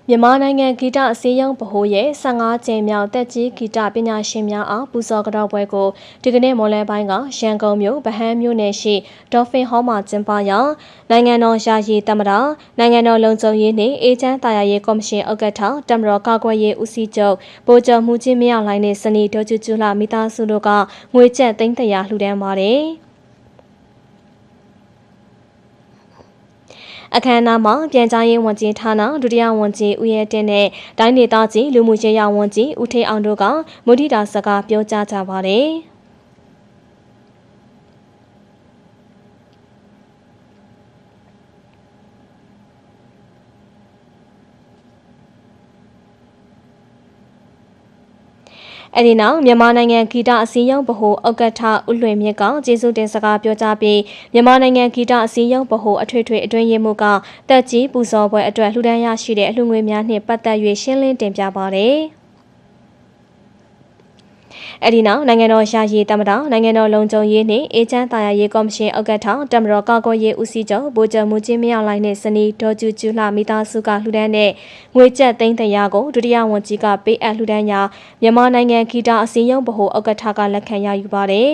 မြန်မာနိုင်ငံဂီတအစည်းအရုံးဗဟိုရဲ့15ကြိမ်မြောက်တက်ကြီးဂီတပညာရှင်များအားပူဇော်ကြောပွဲကိုဒီကနေ့မွန်လွဲပိုင်းကရန်ကုန်မြို့ဗဟန်းမြို့နယ်ရှိဒေါ်ဖင်ဟောမှာကျင်းပရာနိုင်ငံတော်ယာယီသမ္မတနိုင်ငံတော်လုံခြုံရေးနှင့်အေဂျင့်တာယာရေးကော်မရှင်ဥက္ကဋ္ဌတမတော်ကာကွယ်ရေးဦးစီးချုပ်ဗိုလ်ချုပ်မှုကြီးမင်းအောင်လှိုင်နှင့်စနီဒေါ်ကျူကျူလှမိသားစုတို့ကငွေကျပ်သိန်း100လှူဒန်းပါတယ်အခမ်းအနားမှာပြန်ကြားရေးဝန်ကြီးဌာနဒုတိယဝန်ကြီးဦးရဲတင့်နဲ့တိုင်းဒေသကြီးလူမှုရေးရာဝန်ကြီးဦးထေးအောင်တို့ကမုဒိတာစကားပြောကြားကြပါတယ်။အဲဒီနောက်မြန်မာနိုင်ငံဂီတအစည်းအရုံးဗဟိုဥက္ကဋ္ဌဦးလွင်မြင့်ကကျေးဇူးတင်စကားပြောကြားပြီးမြန်မာနိုင်ငံဂီတအစည်းအရုံးဗဟိုအထွေထွေအတွင်းရေးမှူးကတက်ကြီးပူဇော်ပွဲအတွက်လှူဒန်းရရှိတဲ့အလှူငွေများနှင့်ပတ်သက်၍ရှင်းလင်းတင်ပြပါတယ်။အဲဒီနောက်နိုင်ငံတော်ယာယီသမ္မတနိုင်ငံတော်လုံခြုံရေးနှင့်အေဂျင့်တာယာရေးကော်မရှင်ဥက္ကဋ္ဌတမတော်ကာကွယ်ရေးဦးစီးချုပ်ဗိုလ်ချုပ်မှုကြီးမင်းအောင်လှိုင်နှင့်စနီဒေါ်ကျူကျူလှမိသားစုကလှူဒန်းတဲ့ငွေကျပ်သိန်း100ကိုဒုတိယဝန်ကြီးကပေးအပ်လှူဒန်းရာမြန်မာနိုင်ငံဂီတအစည်းအရုံးဗဟိုဥက္ကဋ္ဌကလက်ခံရယူပါတယ်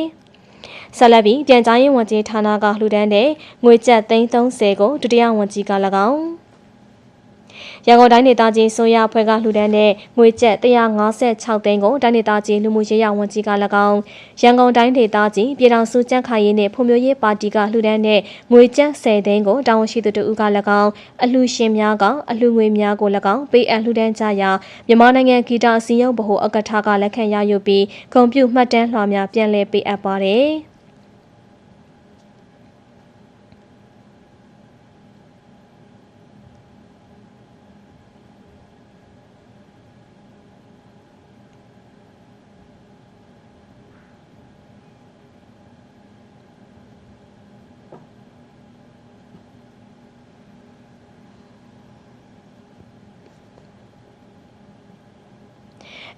။ဆက်လက်ပြီးပြန်ကြားရေးဝန်ကြီးဌာနကလှူဒန်းတဲ့ငွေကျပ်သိန်း30ကိုဒုတိယဝန်ကြီးက၎င်းရန်ကုန်တိုင်းဒေသကြီးဆိုရအဖွဲ့ကလှူဒန်းတဲ့ငွေကျပ်156သိန်းကိုတိုင်းဒေသကြီးလူမှုရေးရာဝန်ကြီးက၎င်းရန်ကုန်တိုင်းဒေသကြီးပြည်ထောင်စုကြံ့ခိုင်ရေးနှင့်ဖွံ့ဖြိုးရေးပါတီကလှူဒန်းတဲ့ငွေကျပ်10သိန်းကိုတာဝန်ရှိသူတို့က၎င်းအလှူရှင်များကအလှူငွေများကို၎င်းပေးအပ်လှူဒန်းကြရာမြန်မာနိုင်ငံဂီတအစည်းအရုံးဗဟိုဥက္ကဋ္ဌကလက်ခံရယူပြီးဂုဏ်ပြုမှတ်တမ်းလွှာများပြန်လည်ပေးအပ်ပါတယ်။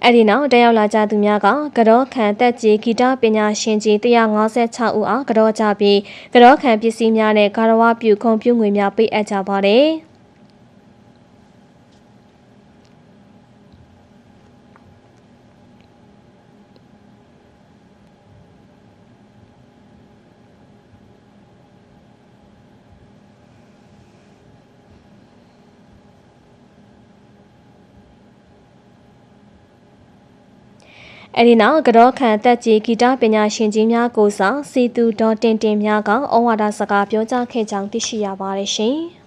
အဲဒီနောက်တက်ရောက်လာကြသူများကကြောခံတက်ကြီးဂီတပညာရှင်ကြီး156ဦးအားကြောကြပြီးကြောခံပစ္စည်းများနဲ့ဂါရဝပြုဂုဏ်ပြုငွေများပေးအပ်ကြပါတယ်။အဲဒီနောက်ကြောခံတက်ကြီးဂီတပညာရှင်ကြီးများကိုစားစီသူဒေါ်တင်တင်များကဩဝါဒစကားပြောကြားခဲ့ကြောင်းသိရှိရပါတယ်ရှင်။